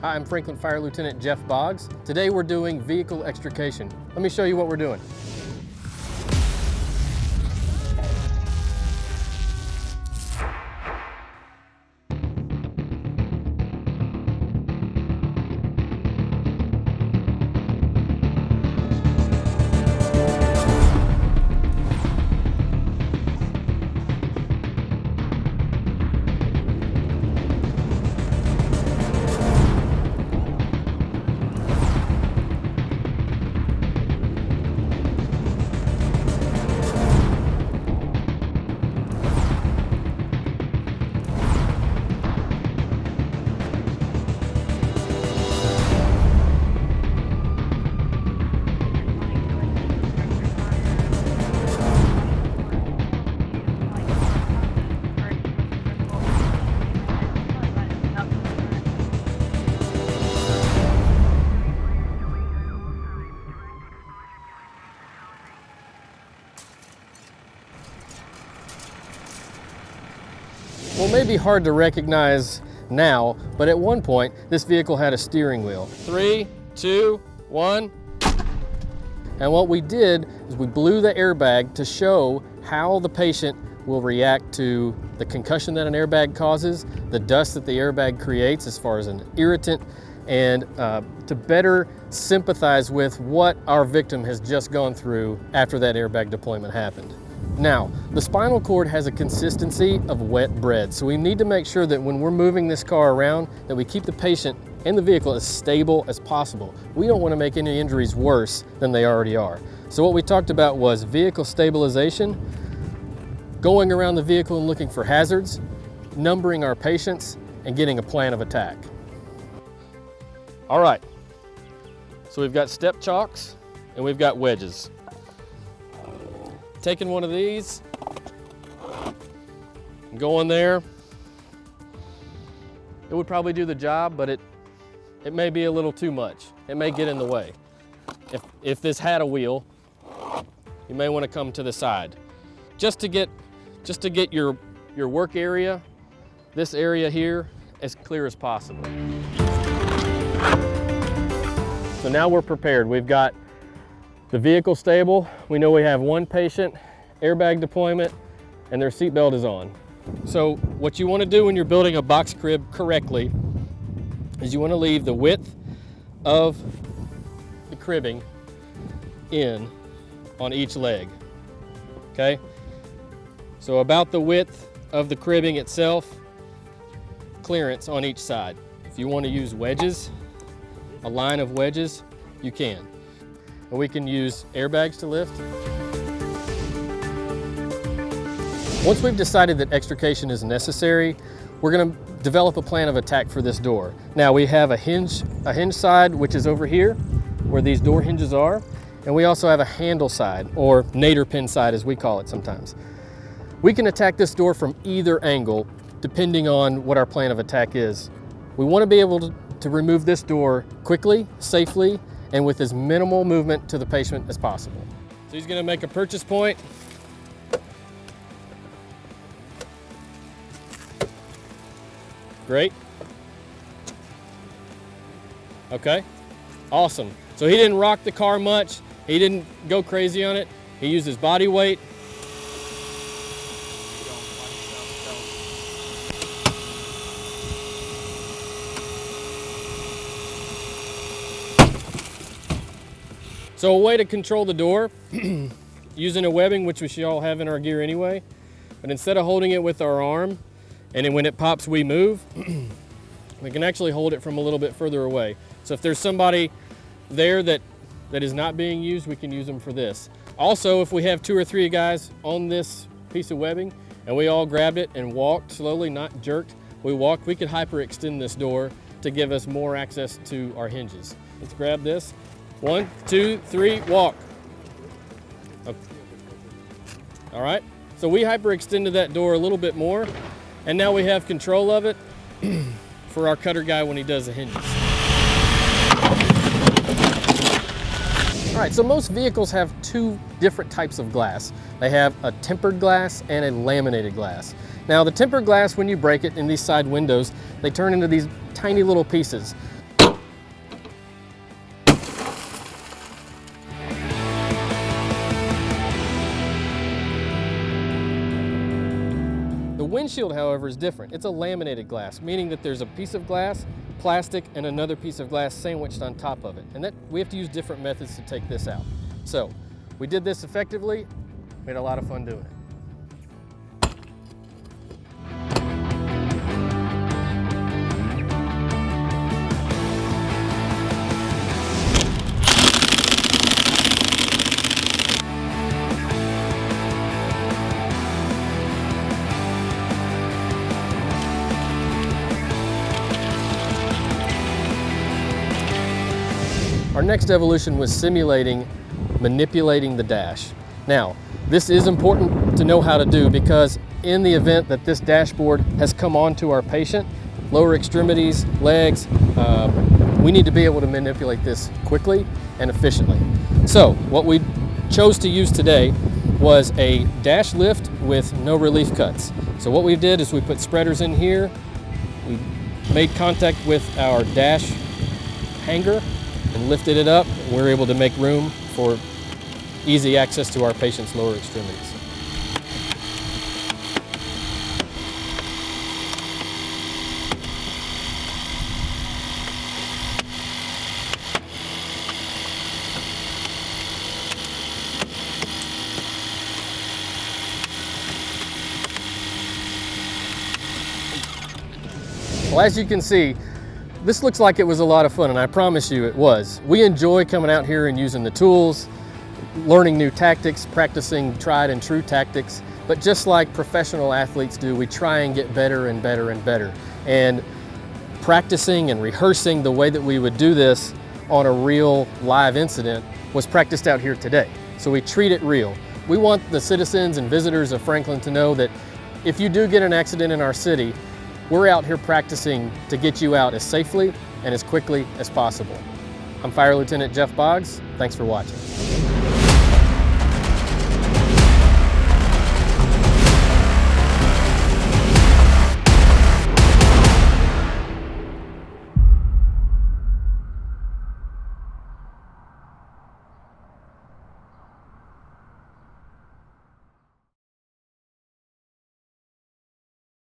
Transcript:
Hi, I'm Franklin Fire Lieutenant Jeff Boggs. Today we're doing vehicle extrication. Let me show you what we're doing. Well, it may be hard to recognize now, but at one point, this vehicle had a steering wheel. 3, 2, 1. And what we did is we blew the airbag to show how the patient will react to the concussion that an airbag causes, the dust that the airbag creates as far as an irritant, and to better sympathize with what our victim has just gone through after that airbag deployment happened. Now, the spinal cord has a consistency of wet bread, so we need to make sure that when we're moving this car around, that we keep the patient and the vehicle as stable as possible. We don't want to make any injuries worse than they already are. So what we talked about was vehicle stabilization, going around the vehicle and looking for hazards, numbering our patients, and getting a plan of attack. All right, so we've got step chocks and we've got wedges. Taking one of these, going there. It would probably do the job, but it may be a little too much. It may get in the way. If this had a wheel, you may want to come to the side. Just to get your work area, this area here, as clear as possible. So now we're prepared. We've got the vehicle stable. We know we have one patient, airbag deployment, and their seatbelt is on. So what you want to do when you're building a box crib correctly is you want to leave the width of the cribbing in on each leg, okay? So about the width of the cribbing itself, clearance on each side. If you want to use wedges, a line of wedges, you can. And we can use airbags to lift. Once we've decided that extrication is necessary, we're going to develop a plan of attack for this door. Now we have a hinge side, which is over here, where these door hinges are, and we also have a handle side, or nadir pin side as we call it sometimes. We can attack this door from either angle, depending on what our plan of attack is. We want to be able to remove this door quickly, safely, and with as minimal movement to the patient as possible. So he's going to make a purchase point. Great. Okay, awesome. So he didn't rock the car much. He didn't go crazy on it. He used his body weight. So a way to control the door, using a webbing, which we should all have in our gear anyway, but instead of holding it with our arm, and then when it pops, we move, we can actually hold it from a little bit further away. So if there's somebody there that is not being used, we can use them for this. Also, if we have 2 or 3 guys on this piece of webbing, and we all grabbed it and walked slowly, not jerked, we could hyperextend this door to give us more access to our hinges. Let's grab this. 1, 2, 3, walk. Okay. All right, so we hyperextended that door a little bit more, and now we have control of it for our cutter guy when he does the hinges. All right, so most vehicles have 2 different types of glass. They have a tempered glass and a laminated glass. Now the tempered glass, when you break it in these side windows, they turn into these tiny little pieces. windshield, however, is different. It's a laminated glass, meaning that there's a piece of glass, plastic, and another piece of glass sandwiched on top of it. And that we have to use different methods to take this out. So we did this effectively. We had a lot of fun doing it. Our next evolution was simulating manipulating the dash. Now, this is important to know how to do because in the event that this dashboard has come onto our patient, lower extremities, legs, we need to be able to manipulate this quickly and efficiently. So what we chose to use today was a dash lift with no relief cuts. So what we did is we put spreaders in here, we made contact with our dash hanger and lifted it up. We were able to make room for easy access to our patient's lower extremities. Well, as you can see, this looks like it was a lot of fun, and I promise you it was. We enjoy coming out here and using the tools, learning new tactics, practicing tried and true tactics, but just like professional athletes do, we try and get better and better and better. And practicing and rehearsing the way that we would do this on a real live incident was practiced out here today. So we treat it real. We want the citizens and visitors of Franklin to know that if you do get an accident in our city, we're out here practicing to get you out as safely and as quickly as possible. I'm Fire Lieutenant Jeff Boggs. Thanks for watching.